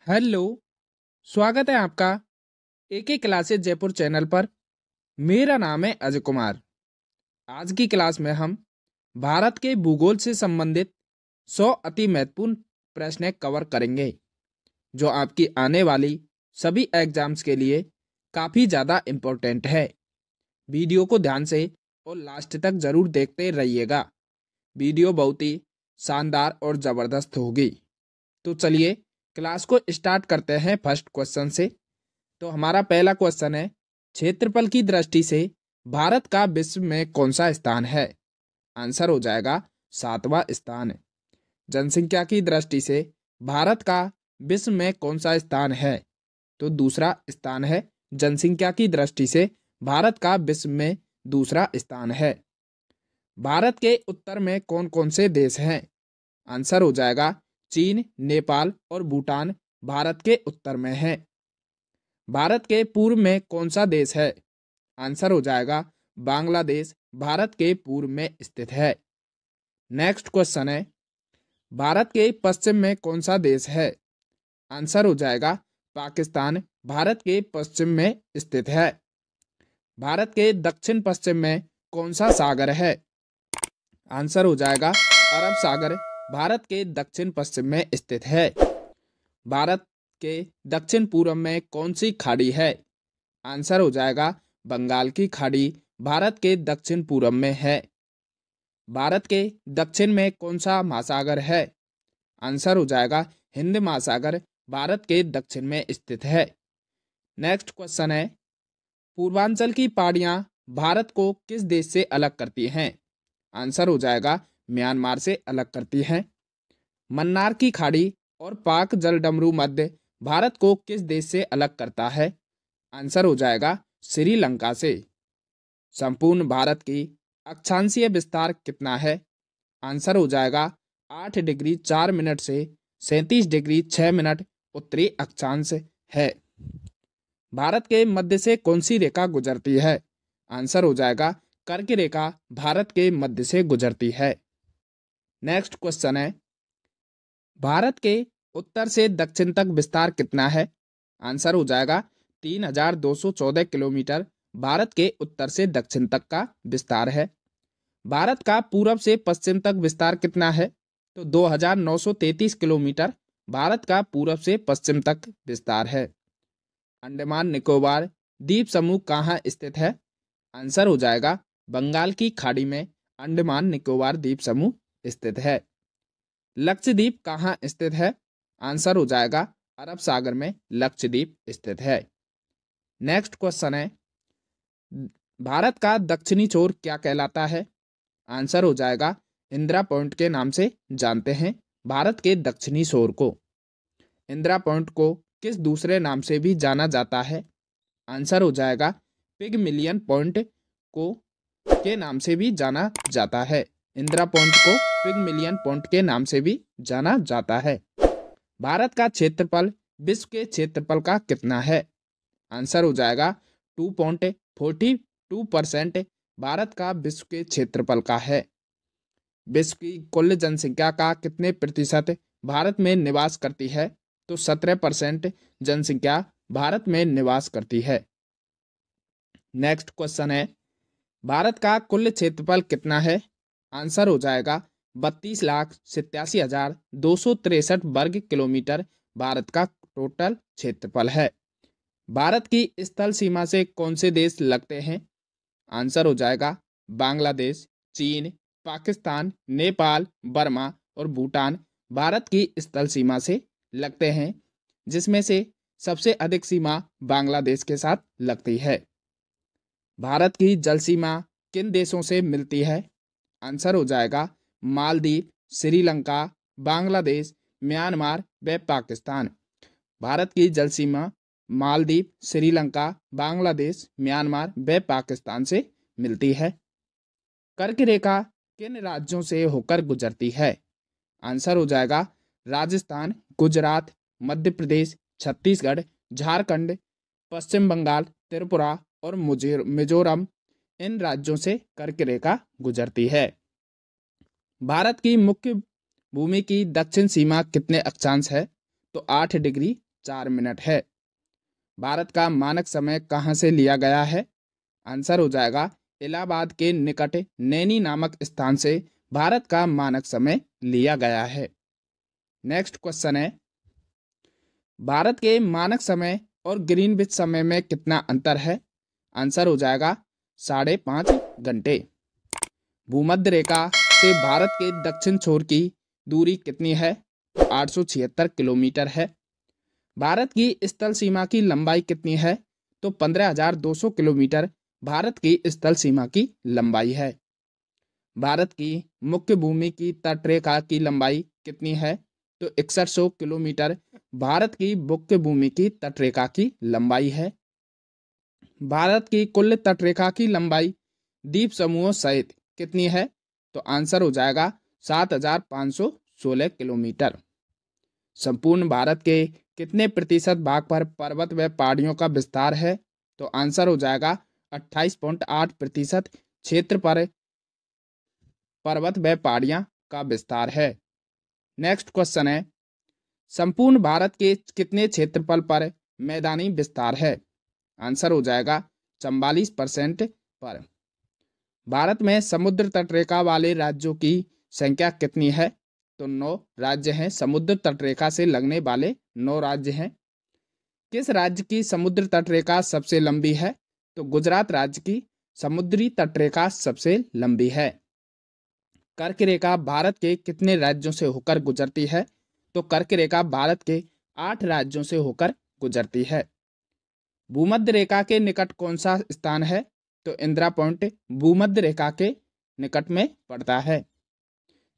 Hello. स्वागत है आपका एक क्लासेस जयपुर चैनल पर। मेरा नाम है अजय कुमार। आज की क्लास में हम भारत के भूगोल से संबंधित 100 अति महत्वपूर्ण प्रश्न कवर करेंगे जो आपकी आने वाली सभी एग्जाम्स के लिए काफ़ी ज़्यादा इम्पोर्टेंट है। वीडियो को ध्यान से और लास्ट तक ज़रूर देखते रहिएगा। वीडियो बहुत ही शानदार और ज़बरदस्त होगी। तो चलिए क्लास को स्टार्ट करते हैं फर्स्ट क्वेश्चन से। तो हमारा पहला क्वेश्चन है, क्षेत्रफल की दृष्टि से भारत का विश्व में कौन सा स्थान है? आंसर हो जाएगा 7वां स्थान। जनसंख्या की दृष्टि से भारत का विश्व में कौन सा स्थान है? तो दूसरा स्थान है। जनसंख्या की दृष्टि से भारत का विश्व में दूसरा स्थान है। भारत के उत्तर में कौन कौन से देश हैं? आंसर हो जाएगा चीन, नेपाल और भूटान भारत के उत्तर में है। भारत के पूर्व में कौन सा देश है? आंसर हो जाएगा बांग्लादेश भारत के पूर्व में स्थित है। नेक्स्ट क्वेश्चन है, भारत के पश्चिम में कौन सा देश है? आंसर हो जाएगा पाकिस्तान भारत के पश्चिम में स्थित है। भारत के दक्षिण पश्चिम में कौन सा सागर है? आंसर हो जाएगा अरब सागर भारत के दक्षिण पश्चिम में स्थित है। भारत के दक्षिण पूर्व में कौन सी खाड़ी है? आंसर हो जाएगा बंगाल की खाड़ी भारत के दक्षिण पूर्व में है। भारत के दक्षिण में कौन सा महासागर है? आंसर हो जाएगा हिंद महासागर भारत के दक्षिण में स्थित है। नेक्स्ट क्वेश्चन है, पूर्वांचल की पहाड़ियां भारत को किस देश से अलग करती हैं? आंसर हो जाएगा म्यांमार से अलग करती हैं। मन्नार की खाड़ी और पाक जलडमरू मध्य भारत को किस देश से अलग करता है? आंसर हो जाएगा श्रीलंका से। संपूर्ण भारत की अक्षांशीय विस्तार कितना है? आंसर हो जाएगा 8 डिग्री 4 मिनट से 37 डिग्री 6 मिनट उत्तरी अक्षांश है। भारत के मध्य से कौन सी रेखा गुजरती है? आंसर हो जाएगा कर्क रेखा भारत के मध्य से गुजरती है। नेक्स्ट क्वेश्चन है, भारत के उत्तर से दक्षिण तक विस्तार कितना है? आंसर हो जाएगा 3214 किलोमीटर भारत के उत्तर से दक्षिण तक का विस्तार है। भारत का पूरब से पश्चिम तक विस्तार कितना है? तो 2933 किलोमीटर भारत का पूरब से पश्चिम तक विस्तार है। अंडमान निकोबार द्वीप समूह कहाँ स्थित है? आंसर हो जाएगा बंगाल की खाड़ी में अंडमान निकोबार द्वीप समूह स्थित है। लक्षद्वीप कहाँ स्थित है? आंसर हो जाएगा अरब सागर में लक्षद्वीप स्थित है। नेक्स्ट क्वेश्चन है, भारत का दक्षिणी छोर क्या कहलाता है? आंसर हो जाएगा इंदिरा पॉइंट के नाम से जानते हैं भारत के दक्षिणी छोर को। इंदिरा पॉइंट को किस दूसरे नाम से भी जाना जाता है? आंसर हो जाएगा पिगमिलियन पॉइंट को के नाम से भी जाना जाता है। इंदिरा पॉइंट को पिगमिलियन पॉइंट के नाम से भी जाना जाता है। भारत का क्षेत्रफल विश्व के क्षेत्रफल का कितना है? आंसर हो जाएगा 2.42% भारत का विश्व के क्षेत्रफल का है। विश्व की कुल जनसंख्या का कितने प्रतिशत भारत में निवास करती है? तो 17% जनसंख्या भारत में निवास करती है। नेक्स्ट क्वेश्चन है, भारत का कुल क्षेत्रफल कितना है? आंसर हो जाएगा 32,87,263 वर्ग किलोमीटर भारत का टोटल क्षेत्रफल है। भारत की स्थल सीमा से कौन से देश लगते हैं? आंसर हो जाएगा बांग्लादेश, चीन, पाकिस्तान, नेपाल, बर्मा और भूटान भारत की स्थल सीमा से लगते हैं, जिसमें से सबसे अधिक सीमा बांग्लादेश के साथ लगती है। भारत की जल सीमा किन देशों से मिलती है? आंसर हो जाएगा मालदीव, श्रीलंका, बांग्लादेश, म्यांमार व पाकिस्तान। भारत की जल सीमा मालदीव, श्रीलंका, बांग्लादेश, म्यांमार व पाकिस्तान से मिलती है। कर्क रेखा किन राज्यों से होकर गुजरती है? आंसर हो जाएगा राजस्थान, गुजरात, मध्य प्रदेश, छत्तीसगढ़, झारखंड, पश्चिम बंगाल, त्रिपुरा और मिजोरम इन राज्यों से कर्क रेखा गुजरती है। भारत की मुख्य भूमि की दक्षिण सीमा कितने अक्षांश है? तो 8 डिग्री 4 मिनट है। भारत का मानक समय कहाँ से लिया गया है? आंसर हो जाएगा इलाहाबाद के निकट नैनी नामक स्थान से भारत का मानक समय लिया गया है। नेक्स्ट क्वेश्चन है, भारत के मानक समय और ग्रीनविच समय में कितना अंतर है? आंसर हो जाएगा 5.5 घंटे। भूमध्य रेखा से भारत के दक्षिण छोर की दूरी कितनी है? 876 किलोमीटर है। भारत की स्थल सीमा की लंबाई कितनी है? तो 15,200 किलोमीटर भारत की स्थल सीमा की लंबाई है। भारत की मुख्य भूमि की तटरेखा की लंबाई कितनी है? तो 6100 किलोमीटर भारत की मुख्य भूमि की तटरेखा की लंबाई है। भारत की कुल तटरेखा की लंबाई द्वीप समूहों सहित कितनी है? तो आंसर हो जाएगा 7,516 किलोमीटर। संपूर्ण भारत के कितने प्रतिशत भाग पर पर्वत व पहाड़ियों का विस्तार है? तो आंसर हो जाएगा 28.8% क्षेत्र पर पर्वत व पहाड़ियां का विस्तार है। नेक्स्ट क्वेश्चन है, संपूर्ण भारत के कितने क्षेत्रफल पर मैदानी विस्तार है? आंसर हो जाएगा 44% पर। भारत में समुद्र तटरेखा वाले राज्यों की संख्या कितनी है? तो 9 राज्य हैं। समुद्र तटरेखा से लगने वाले 9 राज्य हैं। किस राज्य की समुद्र तटरेखा सबसे लंबी है? तो गुजरात राज्य की समुद्री तटरेखा सबसे लंबी है। कर्क रेखा भारत के कितने राज्यों से होकर गुजरती है? तो कर्क रेखा भारत के 8 राज्यों से होकर गुजरती है। भूमध्य रेखा के निकट कौन सा स्थान है? तो इंदिरा पॉइंट भूमध्य रेखा के निकट में पड़ता है।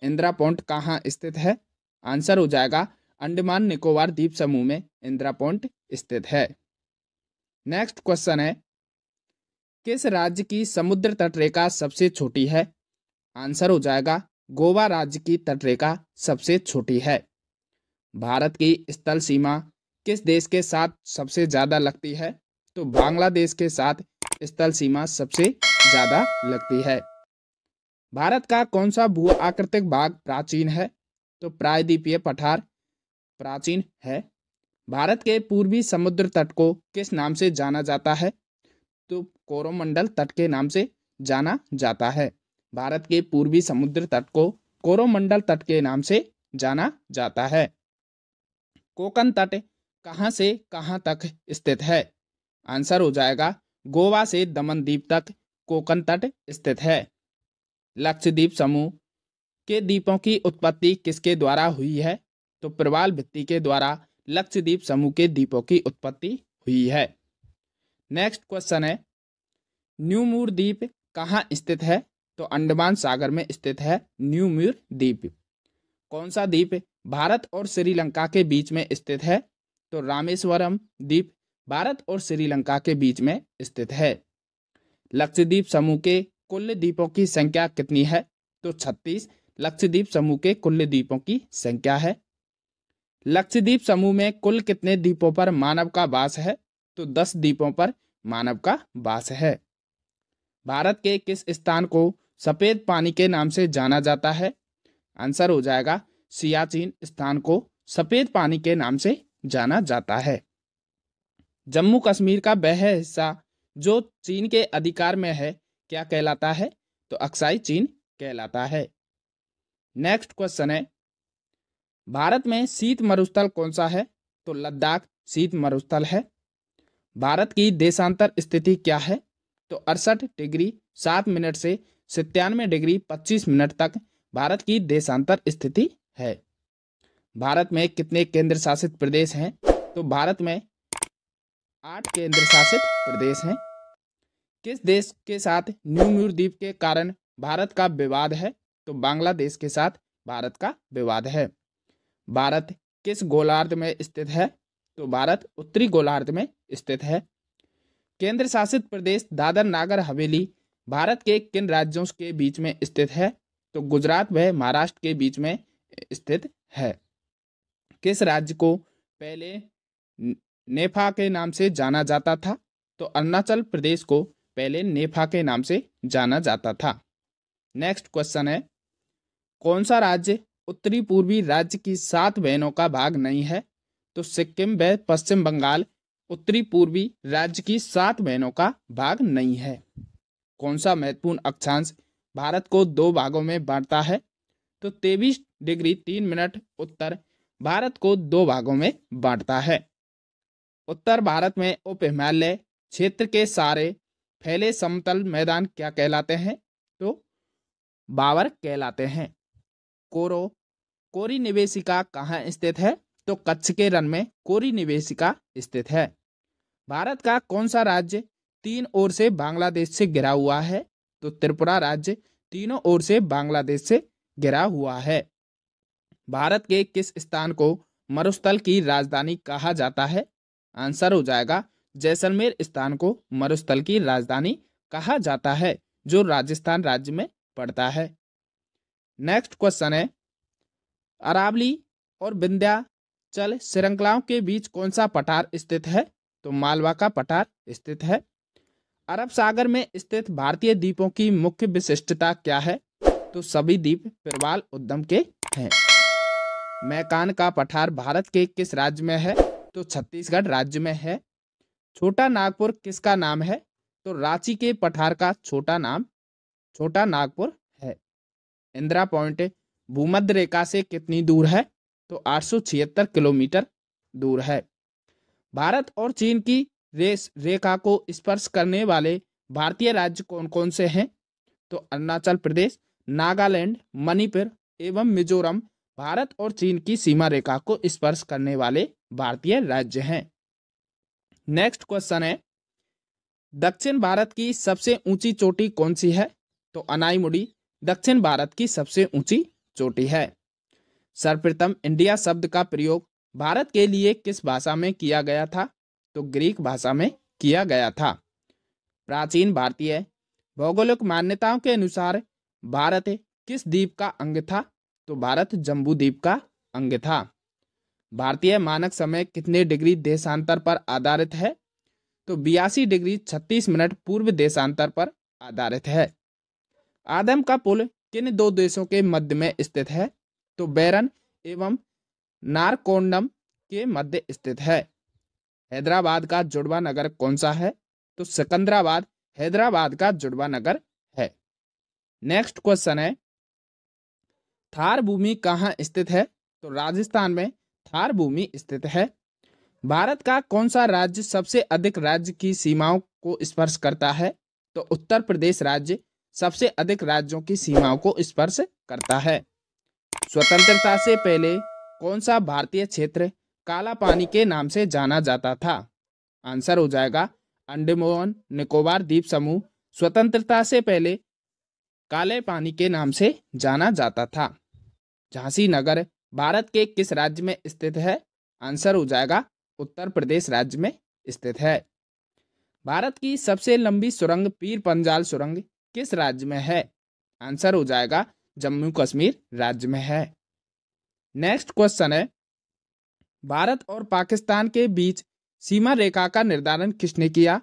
इंदिरा पॉइंट कहाँ स्थित है? आंसर हो जाएगा अंडमान निकोबार द्वीप समूह में इंदिरा पॉइंट स्थित है। नेक्स्ट क्वेश्चन है, किस राज्य की समुद्र तटरेखा सबसे छोटी है? आंसर हो जाएगा गोवा राज्य की तटरेखा सबसे छोटी है। भारत की स्थल सीमा किस देश के साथ सबसे ज्यादा लगती है? तो बांग्लादेश के साथ स्थल सीमा सबसे ज्यादा लगती है। भारत का कौन सा भू आकृतिक भाग प्राचीन है? तो प्रायद्वीपीय पठार प्राचीन है। भारत के पूर्वी समुद्र तट को किस नाम से जाना जाता है? तो कोरोमंडल तट के नाम से जाना जाता है। भारत के पूर्वी समुद्र तट को कोरोमंडल तट के नाम से जाना जाता है। कोंकण तट कहां से कहां तक स्थित है? आंसर हो जाएगा गोवा से दमन द्वीप तक कोंकण तट स्थित है। लक्षद्वीप समूह के द्वीपों की उत्पत्ति किसके द्वारा हुई है? तो प्रवाल भित्ति के द्वारा लक्षद्वीप समूह के द्वीपों की उत्पत्ति हुई है। नेक्स्ट क्वेश्चन है, न्यूमूर द्वीप कहाँ स्थित है? तो अंडमान सागर में स्थित है न्यूमूर द्वीप। कौन सा द्वीप भारत और श्रीलंका के बीच में स्थित है? तो रामेश्वरम द्वीप भारत और श्रीलंका के बीच में स्थित है। लक्षद्वीप समूह के कुल द्वीपों की संख्या कितनी है? तो 36 लक्षद्वीप समूह के कुल द्वीपों की संख्या है। लक्षद्वीप समूह में कुल कितने द्वीपों पर मानव का वास है? तो 10 द्वीपों पर मानव का वास है। भारत के किस स्थान को सफेद पानी के नाम से जाना जाता है? आंसर हो जाएगा सियाचिन स्थान को सफेद पानी के नाम से जाना जाता है। जम्मू कश्मीर का वह हिस्सा जो चीन के अधिकार में है क्या कहलाता है? तो अक्साई चीन कहलाता है। नेक्स्ट क्वेश्चन है, भारत में शीत मरुस्थल कौन सा है? तो लद्दाख शीत मरुस्थल है। भारत की देशांतर स्थिति क्या है? तो 68 डिग्री 7 मिनट से 97 डिग्री 25 मिनट तक भारत की देशांतर स्थिति है। भारत में कितने केंद्र शासित प्रदेश हैं? तो भारत में 8 केंद्र शासित प्रदेश हैं। किस देश के साथ न्यूमूर द्वीप के कारण भारत का विवाद है? तो बांग्लादेश के साथ भारत का विवाद है। भारत किस गोलार्ध में स्थित है? तो भारत उत्तरी गोलार्ध में स्थित है। केंद्र शासित प्रदेश दादर नागर हवेली भारत के किन राज्यों के बीच में स्थित है? तो गुजरात व महाराष्ट्र के बीच में स्थित है। किस राज्य को पहले नेफा के नाम से जाना जाता था? तो अरुणाचल प्रदेश को पहले नेफा के नाम से जाना जाता था। नेक्स्ट क्वेश्चन है, कौन सा राज्य उत्तरी पूर्वी राज्य की 7 बहनों का भाग नहीं है? तो सिक्किम व पश्चिम बंगाल उत्तरी पूर्वी राज्य की 7 बहनों का भाग नहीं है। कौन सा महत्वपूर्ण अक्षांश भारत को 2 भागों में बांटता है? तो 23 डिग्री 3 मिनट उत्तर भारत को 2 भागों में बांटता है। उत्तर भारत में उप हिमालय क्षेत्र के सारे फैले समतल मैदान क्या कहलाते हैं? तो बावर कहलाते हैं। कोरी निवेशिका कहाँ स्थित है? तो कच्छ के रण में कोरी निवेशिका स्थित है। भारत का कौन सा राज्य 3 ओर से बांग्लादेश से घिरा हुआ है? तो त्रिपुरा राज्य तीनों ओर से बांग्लादेश से घिरा हुआ है। भारत के किस स्थान को मरुस्थल की राजधानी कहा जाता है? आंसर हो जाएगा जैसलमेर स्थान को मरुस्थल की राजधानी कहा जाता है, जो राजस्थान राज्य में पड़ता है। नेक्स्ट क्वेश्चन है, अरावली और विंध्याचल श्रृंखलाओं के बीच कौन सा पठार स्थित है? तो मालवा का पठार स्थित है। अरब सागर में स्थित भारतीय द्वीपों की मुख्य विशिष्टता क्या है? तो सभी द्वीप प्रवाल उद्गम के हैं। मैकान का पठार भारत के किस राज्य में है? तो छत्तीसगढ़ राज्य में है। छोटा नागपुर किसका नाम है? तो रांची के पठार का छोटा नाम छोटा नागपुर है। इंदिरा पॉइंट भूमध्य रेखा से कितनी दूर है? तो 876 किलोमीटर दूर है। भारत और चीन की रेखा को स्पर्श करने वाले भारतीय राज्य कौन कौन से हैं? तो अरुणाचल प्रदेश, नागालैंड, मणिपुर एवं मिजोरम भारत और चीन की सीमा रेखा को स्पर्श करने वाले भारतीय राज्य हैं। नेक्स्ट क्वेश्चन है, दक्षिण भारत की सबसे ऊंची चोटी कौन सी है? तो अनाईमुड़ी दक्षिण भारत की सबसे ऊंची चोटी है। सर्वप्रथम इंडिया शब्द का प्रयोग भारत के लिए किस भाषा में किया गया था? तो ग्रीक भाषा में किया गया था। प्राचीन भारतीय भौगोलिक मान्यताओं के अनुसार भारत किस द्वीप का अंग था? तो भारत जम्बू द्वीप का अंग था। भारतीय मानक समय कितने डिग्री देशांतर पर आधारित है? तो 82 डिग्री 36 मिनट पूर्व देशांतर पर आधारित है। आदम का पुल किन 2 देशों के मध्य में स्थित है? तो बैरन एवं नारकोंडम के मध्य स्थित है। हैदराबाद का जुड़वा नगर कौन सा है? तो सिकंदराबाद हैदराबाद का जुड़वा नगर है। नेक्स्ट क्वेश्चन है, थार भूमि कहाँ स्थित है? तो राजस्थान में थार भूमि स्थित है। भारत का कौन सा राज्य सबसे अधिक राज्य की सीमाओं को स्पर्श करता है? तो उत्तर प्रदेश राज्य सबसे अधिक राज्यों की सीमाओं को स्पर्श करता है। स्वतंत्रता से पहले कौन सा भारतीय क्षेत्र काला पानी के नाम से जाना जाता था? आंसर हो जाएगा अंडमान निकोबार द्वीप समूह स्वतंत्रता से पहले काले पानी के नाम से जाना जाता था। झांसी नगर भारत के किस राज्य में स्थित है? आंसर हो जाएगा उत्तर प्रदेश राज्य में स्थित है। भारत की सबसे लंबी सुरंग पीर पंजाल सुरंग किस राज्य में है? आंसर हो जाएगा जम्मू कश्मीर राज्य में है। नेक्स्ट क्वेश्चन है, भारत और पाकिस्तान के बीच सीमा रेखा का निर्धारण किसने किया?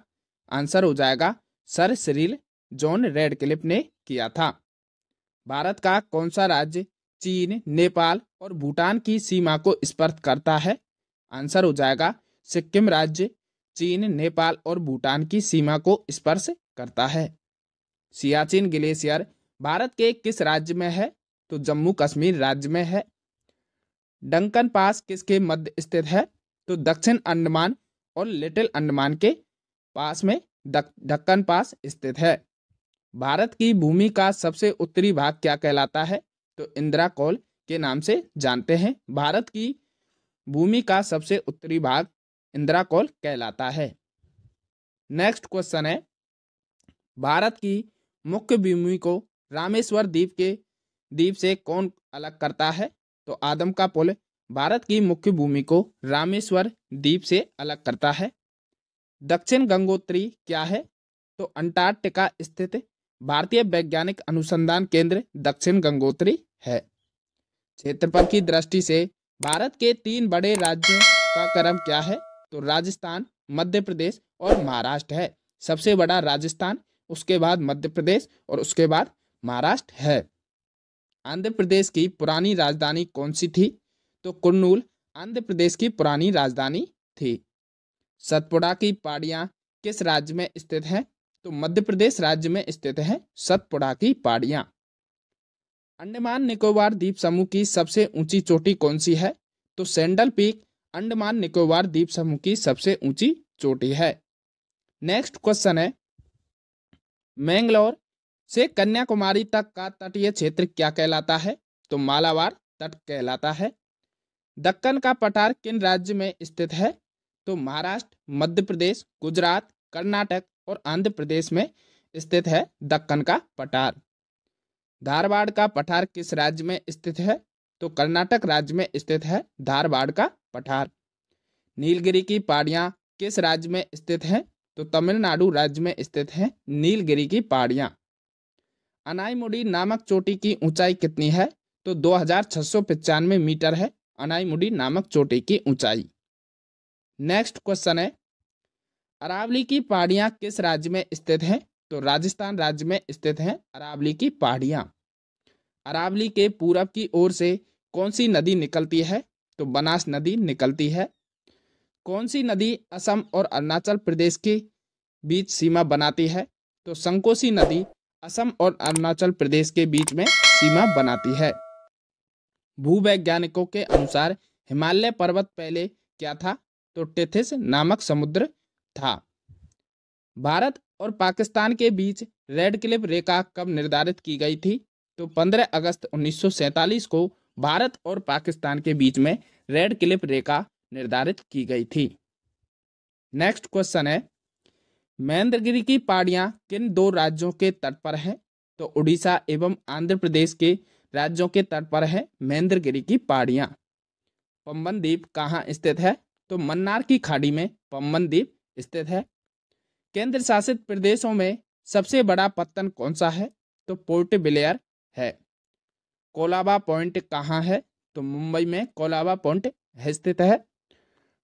आंसर हो जाएगा सर सिरिल जॉन रेडक्लिफ ने किया था। भारत का कौन सा राज्य चीन, नेपाल और भूटान की सीमा को स्पर्श करता है? आंसर हो जाएगा सिक्किम राज्य चीन, नेपाल और भूटान की सीमा को स्पर्श करता है। सियाचिन ग्लेशियर भारत के किस राज्य में है? तो जम्मू कश्मीर राज्य में है। डंकन पास किसके मध्य स्थित है? तो दक्षिण अंडमान और लिटिल अंडमान के पास में दक्कन पास स्थित है। भारत की भूमि का सबसे उत्तरी भाग क्या कहलाता है? तो इंदिरा कौल के नाम से जानते हैं। भारत की भूमि का सबसे उत्तरी भाग इंदिरा कौल कहलाता है। नेक्स्ट क्वेश्चन है, भारत की मुख्य भूमि को रामेश्वर द्वीप से कौन अलग करता है? तो आदम का पुल भारत की मुख्य भूमि को रामेश्वर द्वीप से अलग करता है। दक्षिण गंगोत्री क्या है? तो अंटार्कटिका स्थित भारतीय वैज्ञानिक अनुसंधान केंद्र दक्षिण गंगोत्री है। क्षेत्रफल की दृष्टि से भारत के 3 बड़े राज्यों का क्रम क्या है? तो राजस्थान, मध्य प्रदेश और महाराष्ट्र है। सबसे बड़ा राजस्थान, उसके बाद मध्य प्रदेश और उसके बाद महाराष्ट्र है। आंध्र प्रदेश की पुरानी राजधानी कौन सी थी? तो कुर्नूल आंध्र प्रदेश की पुरानी राजधानी थी। सतपुड़ा की पहाड़ियाँ किस राज्य में स्थित हैं? तो मध्य प्रदेश राज्य में स्थित है सतपुड़ा की पहाड़ियाँ। अंडमान निकोबार द्वीप समूह की सबसे ऊंची चोटी कौन सी है? तो सैंडल पीक अंडमान निकोबार द्वीप समूह की सबसे ऊंची चोटी है। नेक्स्ट क्वेश्चन है, मैंगलोर से कन्याकुमारी तक का तटीय क्षेत्र क्या कहलाता है? तो मालाबार तट कहलाता है। दक्कन का पठार किन राज्य में स्थित है? तो महाराष्ट्र, मध्य प्रदेश, गुजरात, कर्नाटक और आंध्र प्रदेश में स्थित है दक्कन का पठार। धारवाड़ का पठार किस राज्य में स्थित है? तो कर्नाटक राज्य में स्थित है धारवाड़ का पठार। नीलगिरी की पहाड़ियाँ किस राज्य में स्थित हैं? तो तमिलनाडु राज्य में स्थित है नीलगिरी की पहाड़ियाँ। अनाईमुडी नामक चोटी की ऊंचाई कितनी है? तो 2695 मीटर है अनाईमुडी नामक चोटी की ऊंचाई। नेक्स्ट क्वेश्चन है, अरावली की पहाड़ियाँ किस राज्य में स्थित हैं? तो राजस्थान राज्य में स्थित हैं अरावली की पहाड़ियाँ। अरावली के पूरब की ओर से कौन सी नदी निकलती है? तो बनास नदी निकलती है। कौन सी नदी असम और अरुणाचल प्रदेश के बीच सीमा बनाती है? तो संकोसी नदी असम और अरुणाचल प्रदेश के बीच में सीमा बनाती है। भूवैज्ञानिकों के अनुसार हिमालय पर्वत पहले क्या था? तो टेथिस नामक समुद्र था। भारत और पाकिस्तान के बीच रेड क्लिफ रेखा कब निर्धारित की गई थी? तो 15 अगस्त 1947 को भारत और पाकिस्तान के बीच में रेड क्लिफ रेखा निर्धारित की गई थी। नेक्स्ट क्वेश्चन है, महेंद्रगिरी की पहाड़ियाँ किन दो राज्यों के तट पर हैं? तो उड़ीसा एवं आंध्र प्रदेश के राज्यों के तट पर है महेंद्रगिरी की पहाड़ियाँ। पंबन द्वीप कहाँ स्थित है? तो मन्नार की खाड़ी में पंबन द्वीप स्थित है। केंद्र शासित प्रदेशों में सबसे बड़ा पत्तन कौन सा है? तो पोर्ट ब्लेयर है। कोलाबा पॉइंट कहाँ है? तो मुंबई में कोलाबा पॉइंट स्थित है।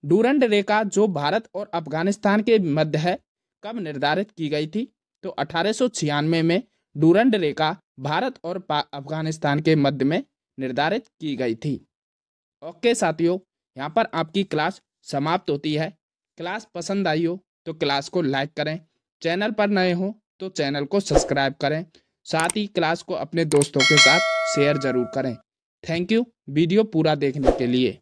डूरंड रेखा जो भारत और अफगानिस्तान के मध्य है कब निर्धारित की गई थी? तो 1896 में डूरंड रेखा भारत और अफगानिस्तान के मध्य में निर्धारित की गई थी। ओके साथियों, यहाँ पर आपकी क्लास समाप्त होती है। क्लास पसंद आई हो तो क्लास को लाइक करें, चैनल पर नए हो तो चैनल को सब्सक्राइब करें, साथ ही क्लास को अपने दोस्तों के साथ शेयर जरूर करें। थैंक यू वीडियो पूरा देखने के लिए।